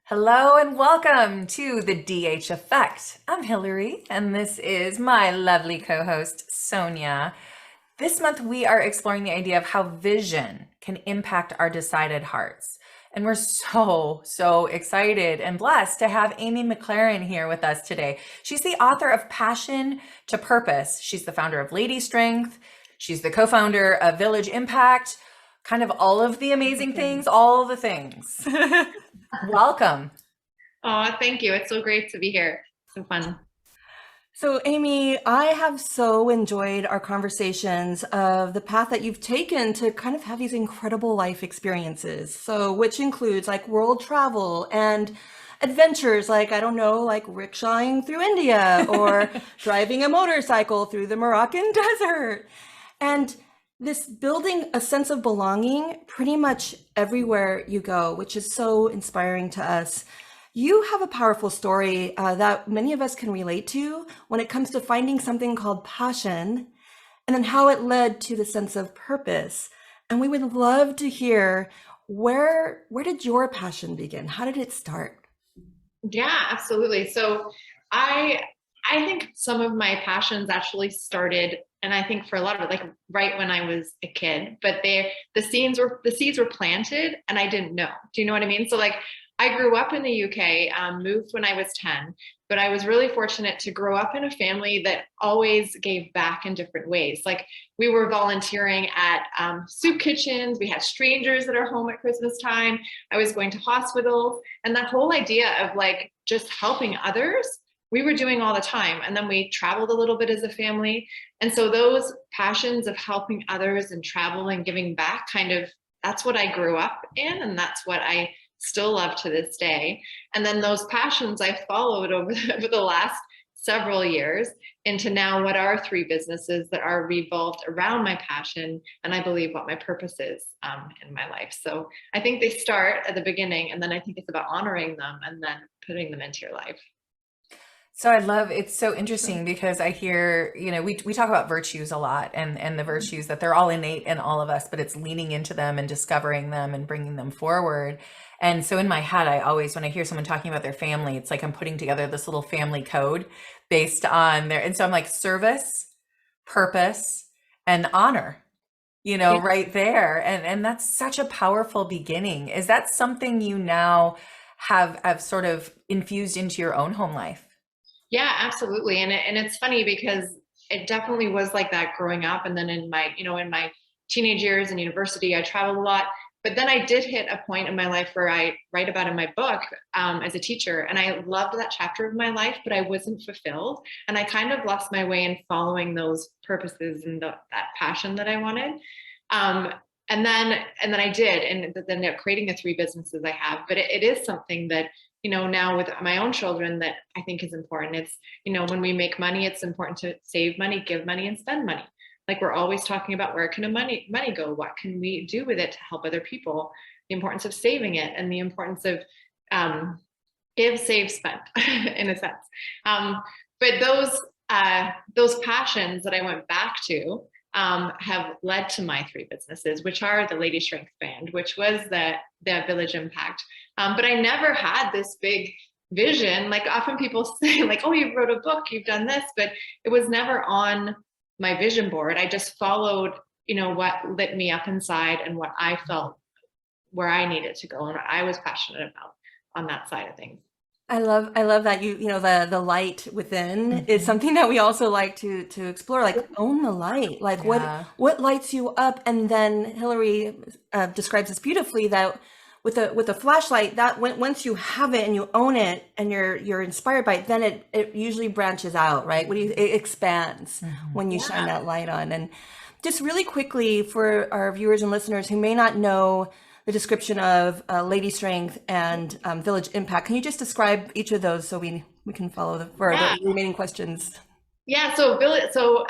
Hello and welcome to the DH Effect. I'm Hillary, and this is my lovely co host, Sonia. This month, we are exploring the idea of how vision can impact our decided hearts. And we're so excited and blessed to have Amy McLaren here with us today. She's the author of Passion to Purpose. She's the founder of Lady Strength. She's the co founder of Village Impact, kind of all of the amazing things, all the things. Welcome. Oh, thank you. It's so great to be here. So fun. So, Amy, I have so enjoyed our conversations of the path that you've taken to kind of have these incredible life experiences. So, which includes like world travel and adventures like, I don't know, like rickshawing through India or driving a motorcycle through the Moroccan desert. And this building a sense of belonging pretty much everywhere you go, which is so inspiring to us. You have a powerful story that many of us can relate to when it comes to finding something called passion and then how it led to the sense of purpose. And we would love to hear where did your passion begin? How did it start? Yeah, absolutely. So I I think some of my passions actually started, and I think for a lot of it, like right when I was a kid, but the seeds were planted and I didn't know. Do you know what I mean? So like I grew up in the UK, moved when I was 10, but I was really fortunate to grow up in a family that always gave back in different ways. Like we were volunteering at soup kitchens. We had strangers at our home at Christmas time. I was going to hospitals, and that whole idea of like just helping others, we were doing all the time. And then we traveled a little bit as a family. And so those passions of helping others and travel and giving back, kind of, that's what I grew up in. And that's what I still love to this day. And then those passions I followed over the last several years into now what are three businesses that are revolved around my passion, and I believe what my purpose is in my life. So I think they start at the beginning, and then I think it's about honoring them and then putting them into your life. So I love it's so interesting because I hear, we talk about virtues a lot and the virtues that they're all innate in all of us, but it's leaning into them and discovering them and bringing them forward. And so in my head, I always, when I hear someone talking about their family, it's like I'm putting together this little family code based on their, and so I'm like service, purpose, and honor, Yeah. right there. And that's such a powerful beginning. Is that something you now have sort of infused into your own home life? Yeah, absolutely. And it's funny because it definitely was like that growing up. And then in my teenage years and university, I traveled a lot. But then I did hit a point in my life where I write about in my book as a teacher. And I loved that chapter of my life, but I wasn't fulfilled. And I kind of lost my way in following those purposes and that passion that I wanted. Um, and then I did, and then ended up creating the three businesses I have. But it is something that now with my own children that I think is important. It's when we make money, it's important to save money, give money, and spend money. Like we're always talking about where can a money go? What can we do with it to help other people? The importance of saving it and the importance of give, save, spend in a sense. But those passions that I went back to have led to my three businesses, which are the Lady Strength Band, which was the Village Impact. But I never had this big vision. Like often people say, like, "Oh, you wrote a book, you've done this," but it was never on my vision board. I just followed, what lit me up inside and what I felt where I needed to go and what I was passionate about on that side of things. I love that the light within is Mhm. something that we also like to explore, like own the light, like Yeah. what lights you up. And then Hillary describes this beautifully, that with a flashlight, that once you have it and you own it and you're inspired by it, then it usually branches out, right? It expands Mhm. when you shine Yeah. that light on. And just really quickly for our viewers and listeners who may not know the description of Lady Strength and Village Impact, can you just describe each of those so we can follow for Yeah. the remaining questions? Yeah, so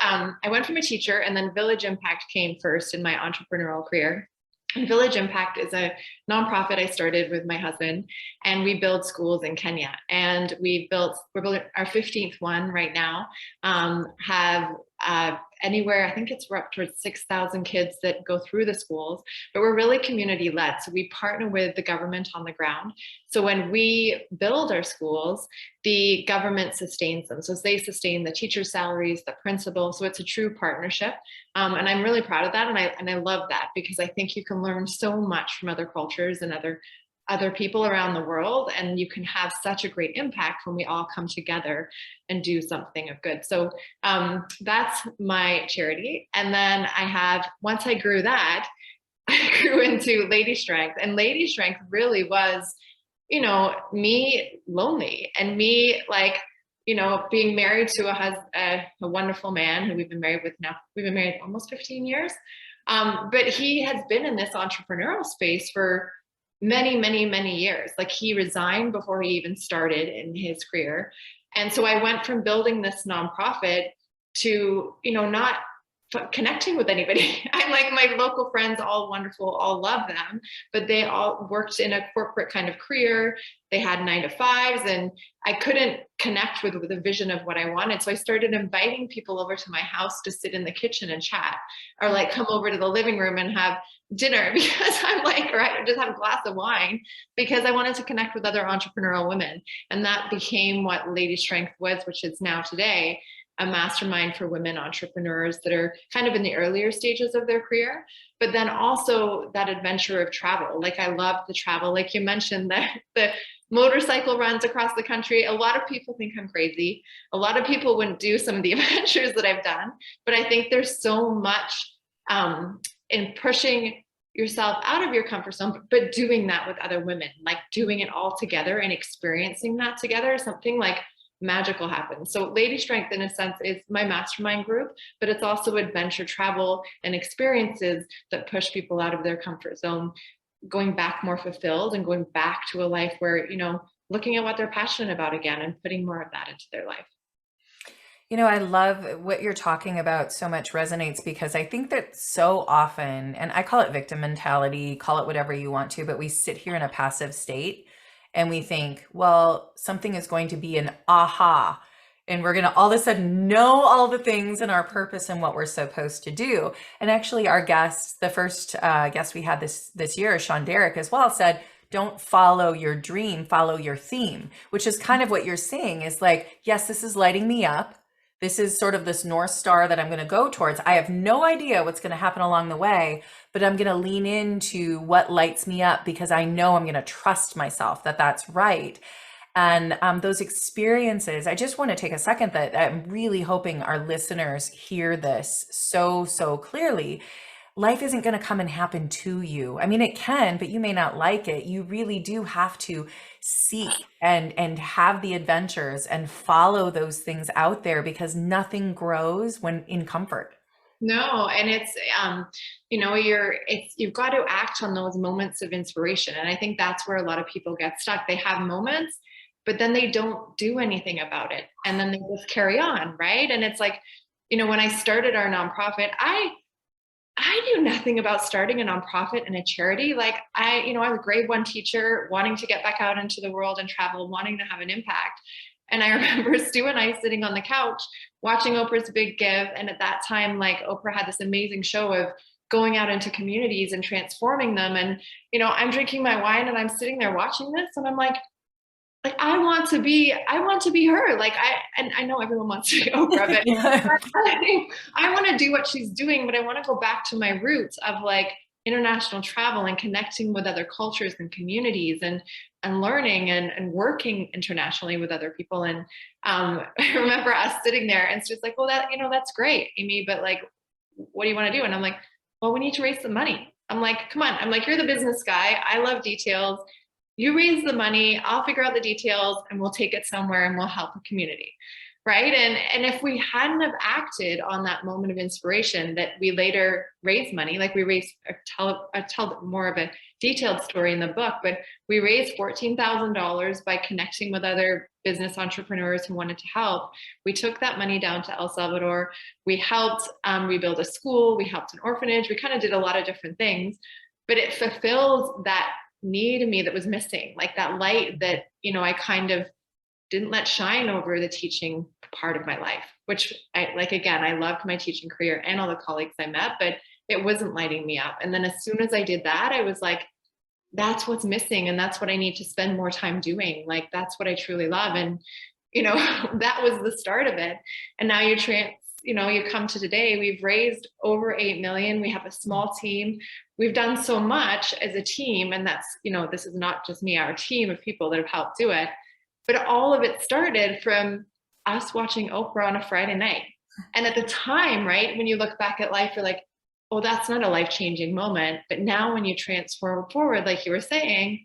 I went from a teacher, and then Village Impact came first in my entrepreneurial career. And Village Impact is a nonprofit I started with my husband, and we build schools in Kenya. And we're building our 15th one right now. Have anywhere, I think we're up towards 6,000 kids that go through the schools, but we're really community led. So we partner with the government on the ground. So when we build our schools, the government sustains them. So they sustain the teachers' salaries, the principal. So it's a true partnership. And I'm really proud of that. And I love that, because I think you can learn so much from other cultures and other people around the world, and you can have such a great impact when we all come together and do something of good. So that's my charity. And then once I grew that, I grew into Lady Strength, and Lady Strength really was, me lonely, and me like, being married to a wonderful man who we've been married almost 15 years. But he has been in this entrepreneurial space for many, many, many years. Like, he resigned before he even started in his career. And so I went from building this nonprofit to, not connecting with anybody. I'm like, my local friends, all wonderful, all love them, but they all worked in a corporate kind of career. They had 9-to-5s, and I couldn't connect with the vision of what I wanted. So I started inviting people over to my house to sit in the kitchen and chat, or like come over to the living room and have dinner, because I'm like, right, or just have a glass of wine, because I wanted to connect with other entrepreneurial women. And that became what Lady Strength was, which is now today a mastermind for women entrepreneurs that are kind of in the earlier stages of their career, but then also that adventure of travel. Like, I love the travel. Like you mentioned, the motorcycle runs across the country. A lot of people think I'm crazy. A lot of people wouldn't do some of the adventures that I've done, but I think there's so much in pushing yourself out of your comfort zone, but doing that with other women, like doing it all together and experiencing that together, something like magical happens. So Lady Strength, in a sense, is my mastermind group, but it's also adventure travel and experiences that push people out of their comfort zone, going back more fulfilled and going back to a life where, looking at what they're passionate about again and putting more of that into their life. I love what you're talking about. So much resonates, because I think that so often, and I call it victim mentality, call it whatever you want to, but we sit here in a passive state and we think, well, something is going to be an aha, and we're going to all of a sudden know all the things and our purpose and what we're supposed to do. And actually, our guest, the first guest we had this year, Sean Derrick, as well, said, don't follow your dream, follow your theme, which is kind of what you're saying is like, yes, this is lighting me up. This is sort of this North Star that I'm going to go towards. I have no idea what's going to happen along the way, but I'm going to lean into what lights me up, because I know I'm going to trust myself that that's right. And those experiences, I just want to take a second that I'm really hoping our listeners hear this so, so clearly. Life isn't going to come and happen to you. I mean, it can, but you may not like it. You really do have to seek and have the adventures and follow those things out there, because nothing grows when in comfort. No, and it's you've got to act on those moments of inspiration. And I think that's where a lot of people get stuck. They have moments, but then they don't do anything about it. And then they just carry on, right? And it's like, when I started our nonprofit, I knew nothing about starting a nonprofit and a charity. Like I was a grade 1 teacher wanting to get back out into the world and travel, wanting to have an impact. And I remember Stu and I sitting on the couch watching Oprah's Big Give. And at that time, like, Oprah had this amazing show of going out into communities and transforming them. And, I'm drinking my wine and I'm sitting there watching this, and I'm like, I want to be her. Like, I know everyone wants to be Oprah, but I want to do what she's doing, but I want to go back to my roots of like international travel and connecting with other cultures and communities and learning and working internationally with other people. And I remember us sitting there, and it's just like, well, that's great, Amy, but like, what do you want to do? And I'm like, well, we need to raise some money. I'm like, come on. I'm like, you're the business guy. I love details. You raise the money, I'll figure out the details, and we'll take it somewhere and we'll help the community. Right. And if we hadn't have acted on that moment of inspiration that we later raised money, like we raised, I tell more of a detailed story in the book, but we raised $14,000 by connecting with other business entrepreneurs who wanted to help. We took that money down to El Salvador. We helped rebuild a school. We helped an orphanage. We kind of did a lot of different things, but it fulfilled that need in me that was missing, like that light that, I kind of didn't let shine over the teaching part of my life, which I like, again, I loved my teaching career and all the colleagues I met, but it wasn't lighting me up. And then as soon as I did that, I was like, that's what's missing. And that's what I need to spend more time doing. Like, that's what I truly love. And, that was the start of it. And now you come to today, we've raised over 8 million. We have a small team. We've done so much as a team. And that's, this is not just me, our team of people that have helped do it, but all of it started from us watching Oprah on a Friday night. And at the time, right, when you look back at life, you're like, oh, that's not a life-changing moment. But now when you transform forward, like you were saying,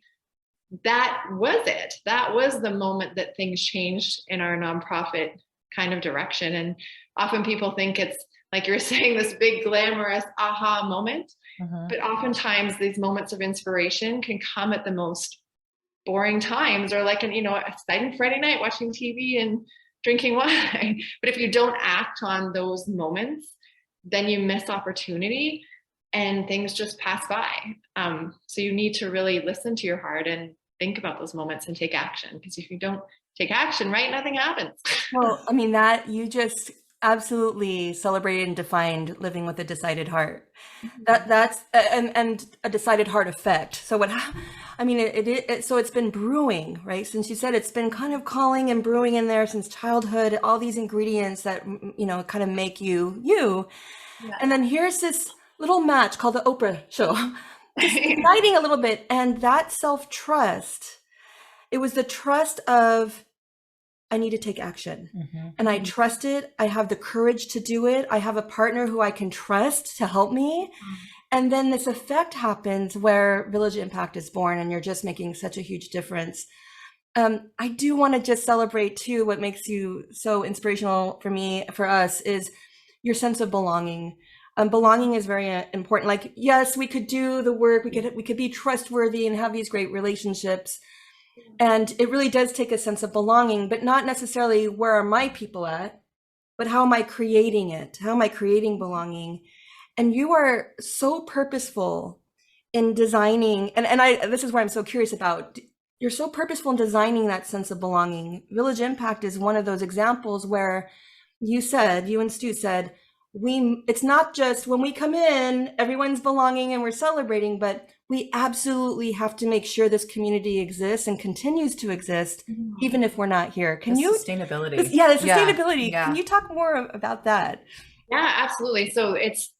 that was it. That was the moment that things changed in our nonprofit kind of direction. And often people think it's, like you're saying, this big glamorous aha moment. But oftentimes these moments of inspiration can come at the most boring times, or like an, a exciting Friday night watching TV and drinking wine. But if you don't act on those moments, then you miss opportunity and things just pass by. So you need to really listen to your heart and think about those moments and take action. Because if you don't take action, right, nothing happens. Well, I mean, that you just absolutely celebrated and defined living with a decided heart. That's and a decided heart effect. So so it's been brewing, right? Since you said it's been kind of calling and brewing in there since childhood, all these ingredients that, kind of make you. Yeah. And then here's this little match called the Oprah show, just igniting a little bit. And that self-trust, it was the trust of, I need to take action. And I trust it. I have the courage to do it. I have a partner who I can trust to help me. And then this effect happens where Village Impact is born, and you're just making such a huge difference. I do want to just celebrate too, what makes you so inspirational for us is your sense of belonging. Belonging is very important. Like, yes, we could do the work. We could be trustworthy and have these great relationships. And it really does take a sense of belonging, but not necessarily where are my people at, but how am I creating it? How am I creating belonging? And you are so purposeful in designing, this is what I'm so curious about. You're so purposeful in designing that sense of belonging. Village Impact is one of those examples where you and Stu said, it's not just when we come in, everyone's belonging and we're celebrating, but we absolutely have to make sure this community exists and continues to exist, even if we're not here. Sustainability. The sustainability. Yeah. Can you talk more about that? Yeah, absolutely. So it's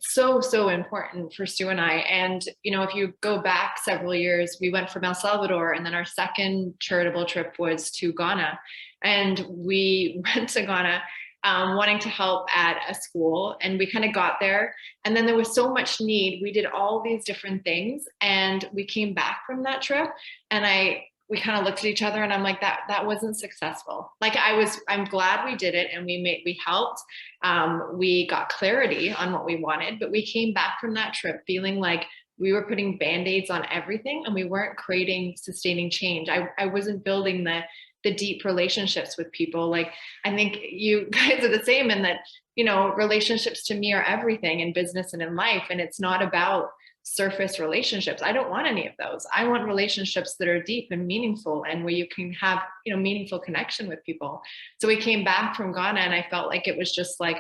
so important for Stu and I. And, if you go back several years, we went from El Salvador, and then our second charitable trip was to Ghana. And we went to Ghana wanting to help at a school, and we kind of got there, and then there was so much need. We did all these different things, and we came back from that trip, and we kind of looked at each other, and I'm like, that wasn't successful. Like, I'm glad we did it, and we helped. We got clarity on what we wanted, but we came back from that trip feeling like we were putting band-aids on everything, and we weren't creating sustaining change. I wasn't building the deep relationships with people. Like, I think you guys are the same in that, relationships to me are everything in business and in life. And it's not about surface relationships. I don't want any of those. I want relationships that are deep and meaningful, and where you can have, meaningful connection with people. So we came back from Ghana, and I felt like it was just like,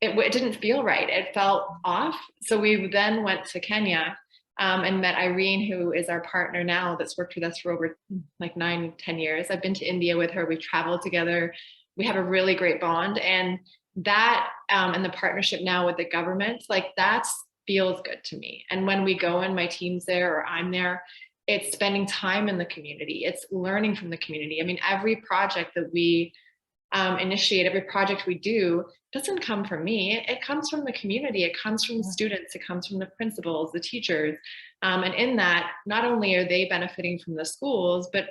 it didn't feel right. It felt off. So we then went to Kenya, and met Irene, who is our partner now, that's worked with us for over like 9-10 years. I've been to India with her. We've traveled together. We have a really great bond. And that, and the partnership now with the government, like, that feels good to me. And when we go and my team's there or I'm there, it's spending time in the community. It's learning from the community. I mean, every project that we initiate, every project we do doesn't come from me. It comes from the community. It comes from the students. It comes from the principals, the teachers. And in that, not only are they benefiting from the schools, but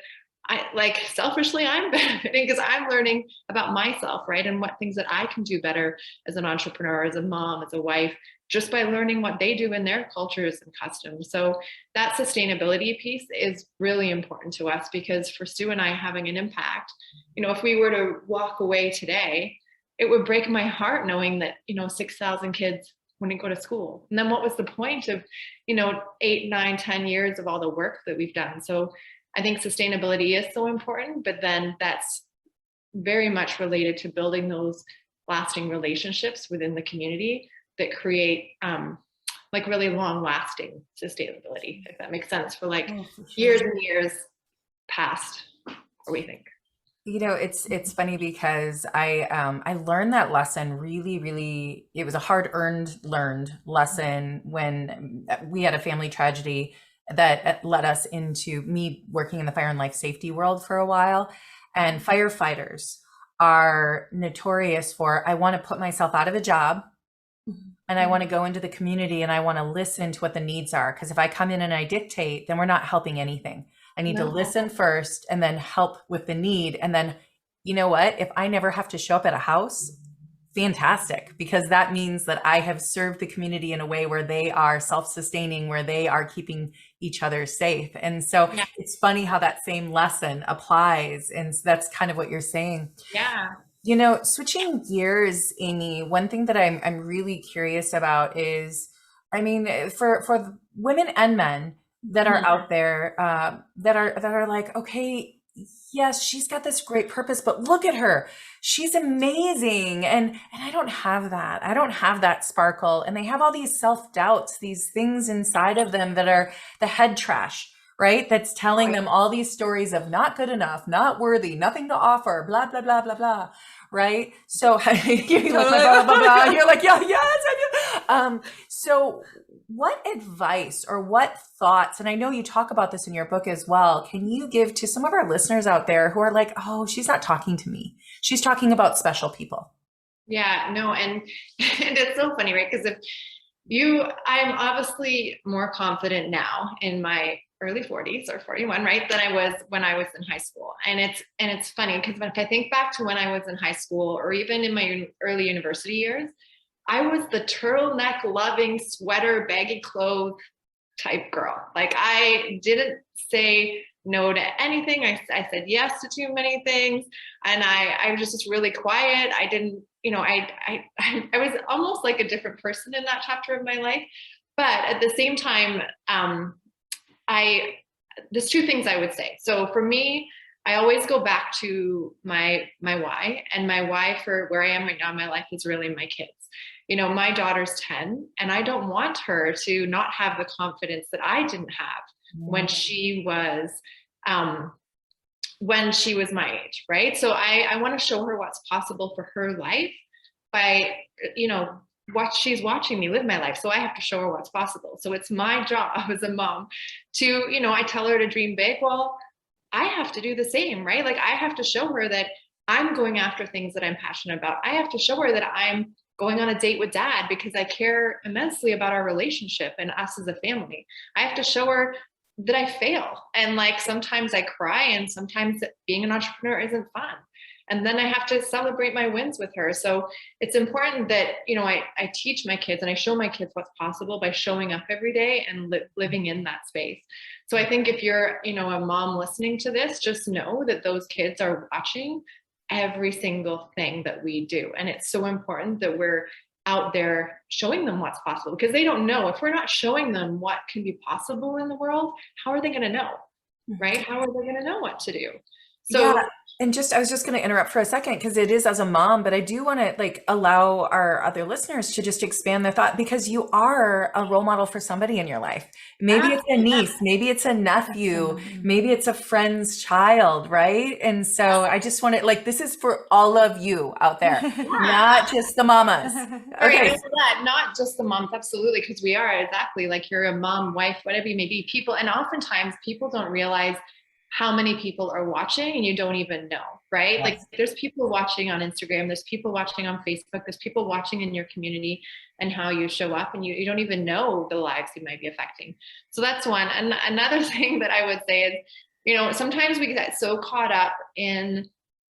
selfishly, I'm benefiting because I'm learning about myself, right? And what things that I can do better as an entrepreneur, as a mom, as a wife, just by learning what they do in their cultures and customs. So that sustainability piece is really important to us, because for Stu and I having an impact, if we were to walk away today, it would break my heart knowing that, 6,000 kids wouldn't go to school. And then what was the point of, 8, 9, 10 years of all the work that we've done? So I think sustainability is so important, but then that's very much related to building those lasting relationships within the community that create like really long lasting sustainability, if that makes sense, for like for sure. years and years past, what we think. It's funny because I learned that lesson really. It was a hard learned lesson when we had a family tragedy that led us into me working in the fire and life safety world for a while. And firefighters are notorious for, I want to put myself out of a job and I want to go into the community and I want to listen to what the needs are. Because if I come in and I dictate, then we're not helping anything. I need to listen first and then help with the need. And then, you know what? If I never have to show up at a house, fantastic, because that means that I have served the community in a way where they are self-sustaining, where they are keeping each other safe. And so it's funny how that same lesson applies. And so that's kind of what you're saying. Yeah. Switching gears, Amy, one thing that I'm really curious about is, I mean, for women and men that are out there, that are like, okay, yes, she's got this great purpose, but look at her. She's amazing. And I don't have that. I don't have that sparkle. And they have all these self-doubts, these things inside of them that are the head trash, right? That's telling them all these stories of not good enough, not worthy, nothing to offer, blah, blah, blah, blah, blah. Right. So you're like, blah, blah, blah. You're like, yeah, yes, I do. So what advice or what thoughts, and I know you talk about this in your book as well, can you give to some of our listeners out there who are like, oh, she's not talking to me. She's talking about special people. Yeah, no. And it's so funny, right? Because I'm obviously more confident now in my early 40s or 41, right, than I was when I was in high school. And it's funny because if I think back to when I was in high school or even in my early university years, I was the turtleneck loving, sweater, baggy clothes type girl. Like I didn't say no to anything. I said yes to too many things. And I was just really quiet. I didn't, I was almost like a different person in that chapter of my life. But at the same time, there's two things I would say. So for me, I always go back to my why, and my why for where I am right now in my life is really my kids. My daughter's 10 and I don't want her to not have the confidence that I didn't have when she was my age, right? So I want to show her what's possible for her life by, what she's watching me live my life. So I have to show her what's possible. So it's my job as a mom to, I tell her to dream big. Well, I have to do the same, right? Like I have to show her that I'm going after things that I'm passionate about. I have to show her that I'm going on a date with dad because I care immensely about our relationship and us as a family. I have to show her that I fail. And like, sometimes I cry and sometimes being an entrepreneur isn't fun. And then I have to celebrate my wins with her. So it's important that, I teach my kids and I show my kids what's possible by showing up every day and living in that space. So I think if you're, a mom listening to this, just know that those kids are watching every single thing that we do. And it's so important that we're out there showing them what's possible because they don't know. If we're not showing them what can be possible in the world, how are they going to know, right? How are they going to know what to do? So yeah. And I was just going to interrupt for a second because it is as a mom, but I do want to allow our other listeners to just expand their thought because you are a role model for somebody in your life. Maybe it's a niece, maybe it's a nephew, maybe it's a friend's child, right? And so I just want to this is for all of you out there, not just the mamas. Okay. Right, not just the moms, absolutely, because we are exactly like you're a mom, wife, whatever you may be, people. And oftentimes people don't realize how many people are watching and you don't even know, right? Yes. Like there's people watching on Instagram, there's people watching on Facebook, there's people watching in your community and how you show up and you don't even know the lives you might be affecting. So that's one. And another thing that I would say is, sometimes we get so caught up in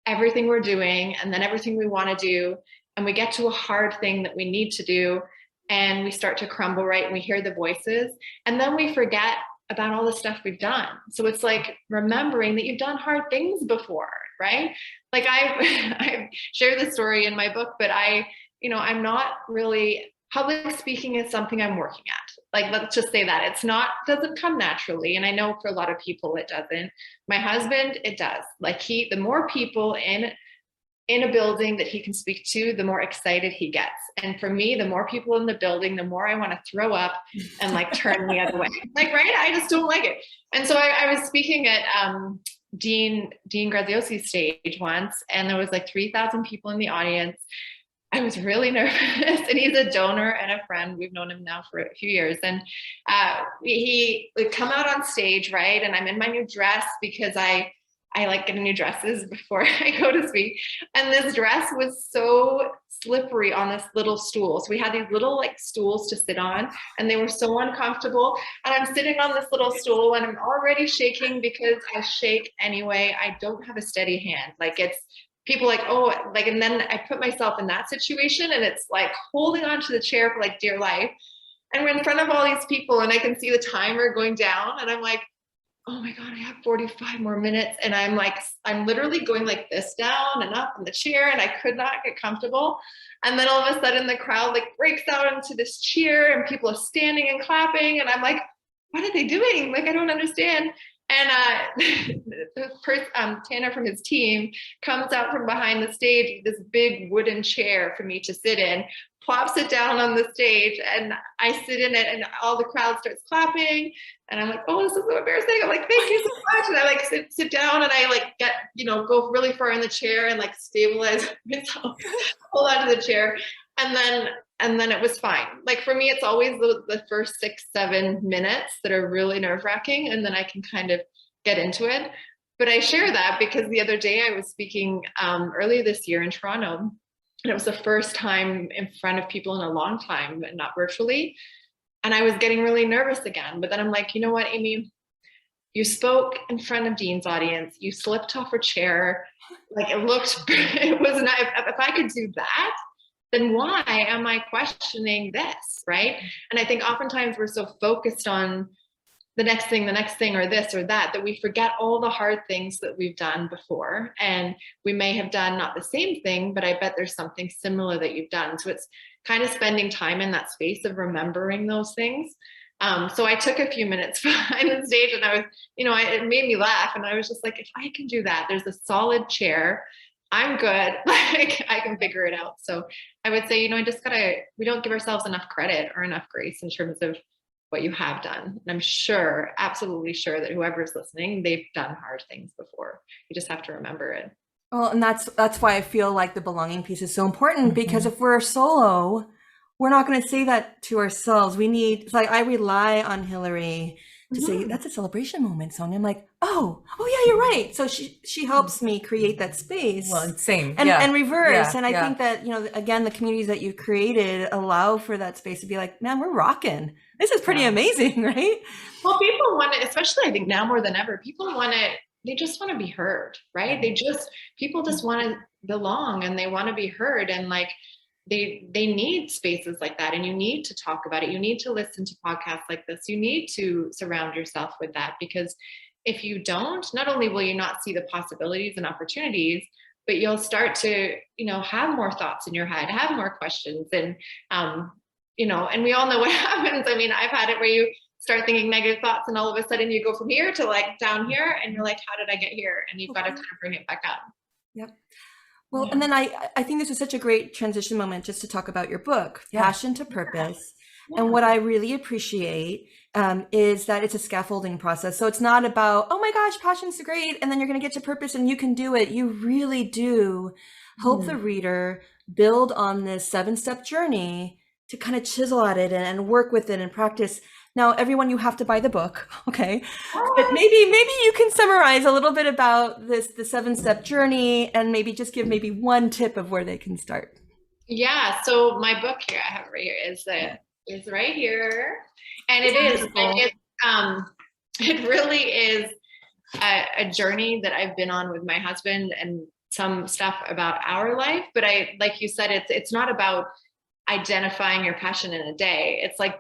everything we're doing and then everything we want to do. And we get to a hard thing that we need to do and we start to crumble, right? And we hear the voices and then we forget about all the stuff we've done. So it's like remembering that you've done hard things before, right? Like I share this story in my book, but I'm not really public speaking is something I'm working at. Like, let's just say that doesn't come naturally. And I know for a lot of people it doesn't. My husband, it does. Like the more people in a building that he can speak to, the more excited he gets. And for me, the more people in the building, the more I want to throw up and like turn the other way. Like, right? I just don't like it. And so I was speaking at Dean Graziosi's stage once, and there was like 3,000 people in the audience. I was really nervous, and he's a donor and a friend. We've known him now for a few years, and he would come out on stage, right? And I'm in my new dress because I like getting new dresses before I go to speak. And this dress was so slippery on this little stool. So we had these little like stools to sit on, and they were so uncomfortable. And I'm sitting on this little stool and I'm already shaking because I shake anyway. I don't have a steady hand. Like it's people like, oh, like, and then I put myself in that situation, and it's like holding onto the chair for like dear life. And we're in front of all these people, and I can see the timer going down, and I'm like, oh my God, I have 45 more minutes. And I'm literally going like this down and up in the chair, and I could not get comfortable. And then all of a sudden the crowd like breaks out into this cheer, and people are standing and clapping. And I'm like, what are they doing? Like, I don't understand. And Tanner from his team comes out from behind the stage, this big wooden chair for me to sit in, plops it down on the stage, and I sit in it, and all the crowd starts clapping. And I'm like, oh, this is so embarrassing. I'm like, thank you so much. And I like sit down, and I like get, go really far in the chair and like stabilize myself, hold on to the chair. And then it was fine. Like for me, it's always the first 6-7 minutes that are really nerve wracking. And then I can kind of get into it. But I share that because the other day I was speaking earlier this year in Toronto, and it was the first time in front of people in a long time, and not virtually. And I was getting really nervous again. But then I'm like, you know what, Amy, you spoke in front of Dean's audience, you slipped off a chair. Like it was not, if I could do that, then why am I questioning this, right? And I think oftentimes we're so focused on the next thing, or this or that we forget all the hard things that we've done before. And we may have done not the same thing, but I bet there's something similar that you've done. So it's kind of spending time in that space of remembering those things. So I took a few minutes behind the stage, and I was, it made me laugh. And I was just like, if I can do that, there's a solid chair, I'm good. Like I can figure it out. So I would say, we don't give ourselves enough credit or enough grace in terms of what you have done. And I'm sure, absolutely sure that whoever's listening, they've done hard things before. You just have to remember it. Well, and that's why I feel like the belonging piece is so important, because if we're solo, we're not going to say that to ourselves. I rely on Hillary to say, that's a celebration moment, Sonia. I'm like, oh yeah, you're right. So she helps me create that space. Well, same. And reverse. Yeah, and I think that, again, the communities that you've created allow for that space to be like, man, we're rocking. This is pretty amazing, right? Well, people want it, especially I think now more than ever, people want it. They just want to be heard, right? People just want to belong, and they want to be heard. And like, they need spaces like that, and you need to talk about it. You need to listen to podcasts like this. You need to surround yourself with that, because if you don't, not only will you not see the possibilities and opportunities, but you'll start to, have more thoughts in your head, have more questions. And, and we all know what happens. I mean, I've had it where you start thinking negative thoughts, and all of a sudden you go from here to like down here, and you're like, how did I get here? And you've got to kind of bring it back up. Yep. Well, and then I think this was such a great transition moment just to talk about your book, Passion to Purpose. Yeah. And what I really appreciate is that it's a scaffolding process. So it's not about, oh my gosh, passion's great, and then you're going to get to purpose and you can do it. You really do help the reader build on this 7-step journey to kind of chisel at it and work with it and practice. Now, everyone, you have to buy the book, okay? But maybe you can summarize a little bit about the 7-step journey, and maybe just give maybe one tip of where they can start. Yeah. So my book here, I have it right here, is right here, and it really is a journey that I've been on with my husband, and some stuff about our life. But like you said, it's not about identifying your passion in a day. It's like,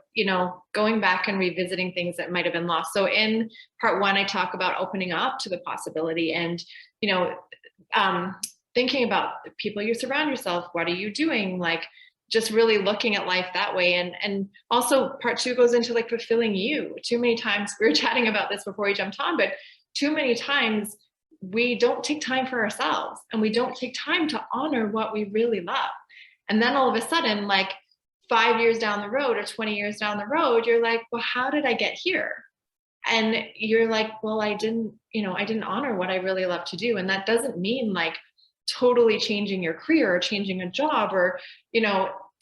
going back and revisiting things that might have been lost. So in part 1, I talk about opening up to the possibility, and, thinking about the people you surround yourself. What are you doing? Like, just really looking at life that way. And also part two goes into like fulfilling you. Too many times, we were chatting about this before we jumped on, but too many times we don't take time for ourselves, and we don't take time to honor what we really love. And then all of a sudden, like 5 years down the road or 20 years down the road, you're like, well, how did I get here? And you're like, well, I didn't honor what I really love to do. And that doesn't mean like totally changing your career or changing a job or,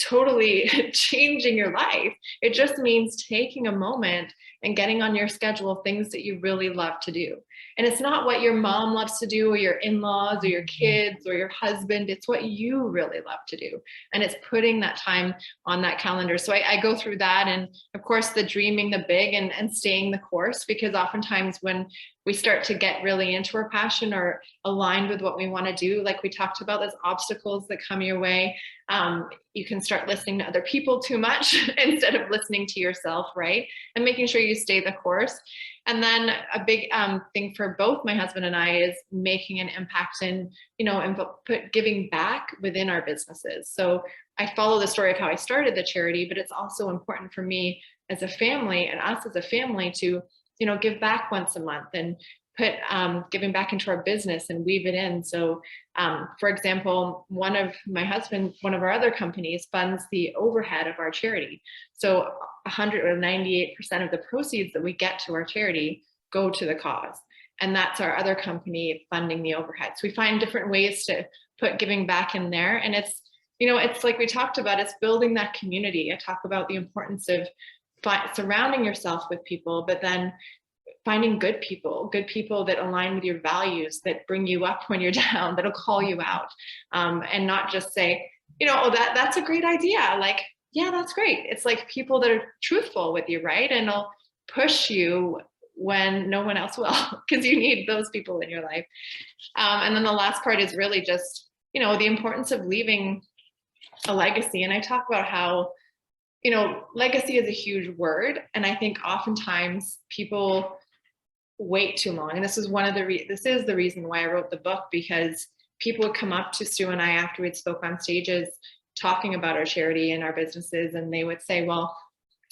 totally changing your life. It just means taking a moment and getting on your schedule of things that you really love to do. And it's not what your mom loves to do or your in-laws or your kids or your husband. It's what you really love to do. And it's putting that time on that calendar. So I go through that. And of course, the dreaming the big and staying the course, because oftentimes when we start to get really into our passion or aligned with what we want to do, like we talked about, there's obstacles that come your way. You can start listening to other people too much instead of listening to yourself, right? And making sure you stay the course. And then a big thing for both my husband and I is making an impact and giving back within our businesses. So I follow the story of how I started the charity, but it's also important for me as a family and us as a family to give back once a month and put giving back into our business and weave it in. So, for example, one of our other companies funds the overhead of our charity. So 198% of the proceeds that we get to our charity go to the cause. And that's our other company funding the overhead. So we find different ways to put giving back in there. And it's like we talked about, it's building that community. I talk about the importance of surrounding yourself with people, but then finding good people that align with your values, that bring you up when you're down, that'll call you out, and not just say, that's a great idea. Like, yeah, that's great. It's like people that are truthful with you, right? And they'll push you when no one else will, because you need those people in your life. And then the last part is really just, the importance of leaving a legacy. And I talk about how, legacy is a huge word. And I think oftentimes people wait too long. And this is the reason why I wrote the book, because people would come up to Stu and I after we'd spoke on stages talking about our charity and our businesses. And they would say, well,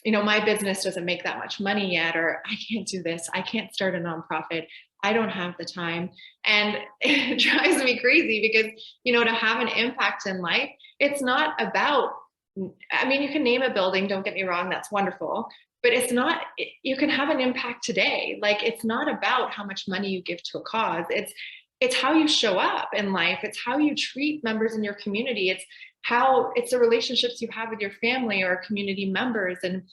my business doesn't make that much money yet, or I can't do this. I can't start a nonprofit. I don't have the time. And it drives me crazy because, to have an impact in life, it's not about, you can name a building, don't get me wrong, that's wonderful, but it's not, you can have an impact today. Like, it's not about how much money you give to a cause. It's how you show up in life. It's how you treat members in your community. It's the relationships you have with your family or community members. And,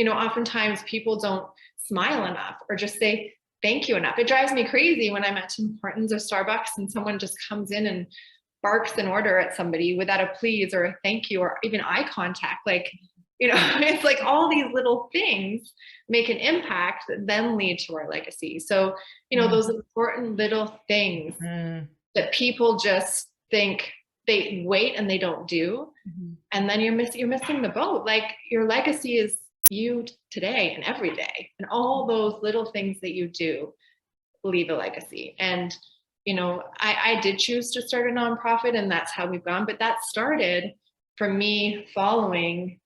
oftentimes people don't smile enough or just say thank you enough. It drives me crazy when I'm at Tim Hortons or Starbucks and someone just comes in and barks an order at somebody without a please or a thank you or even eye contact. Like, it's like all these little things make an impact that then lead to our legacy. So, those important little things that people just think they wait and they don't do. And then you're missing the boat. Like, your legacy is you today and every day. And all those little things that you do leave a legacy. And, I did choose to start a nonprofit, and that's how we've gone. But that started from me following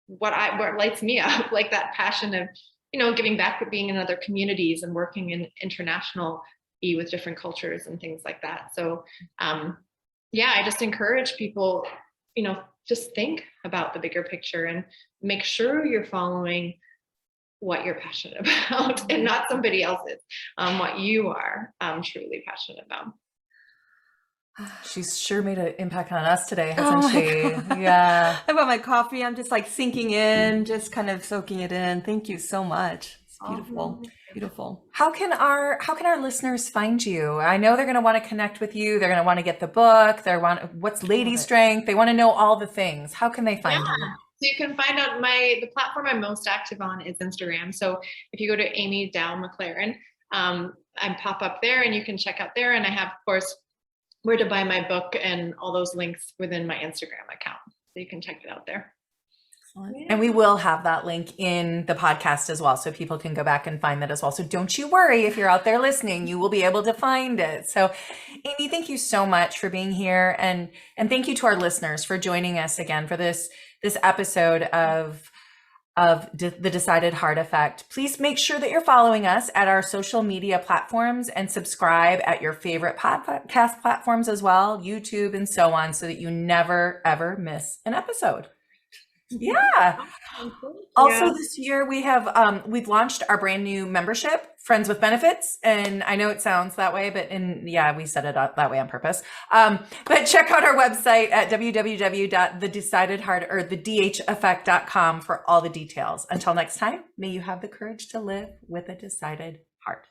what lights me up, like that passion of, giving back, but being in other communities and working in international with different cultures and things like that. So, I just encourage people, just think about the bigger picture and make sure you're following what you're passionate about and not somebody else's, what you are truly passionate about. She's sure made an impact on us today, hasn't she? Yeah. I bought my coffee. I'm just like sinking in, just kind of soaking it in. Thank you so much. It's beautiful. Beautiful. How can our listeners find you? I know they're going to want to connect with you. They're going to want to get the book. What's Lady Strength? They want to know all the things. How can they find you? So you can find out the platform I'm most active on is Instagram. So if you go to Amy McLaren, I pop up there and you can check out there. And I have, of course, where to buy my book and all those links within my Instagram account. So you can check it out there. And we will have that link in the podcast as well, so people can go back and find that as well. So don't you worry, if you're out there listening, you will be able to find it. So Amy, thank you so much for being here, and thank you to our listeners for joining us again for this episode of the Decided Heart Effect. Please make sure that you're following us at our social media platforms and subscribe at your favorite podcast platforms as well, YouTube and so on, so that you never ever miss an episode. Yeah. Also this year we have we've launched our brand new membership, Friends with Benefits, and I know it sounds that way, but we set it up that way on purpose. But check out our website at www.thedheffect.com for all the details. Until next time, may you have the courage to live with a decided heart.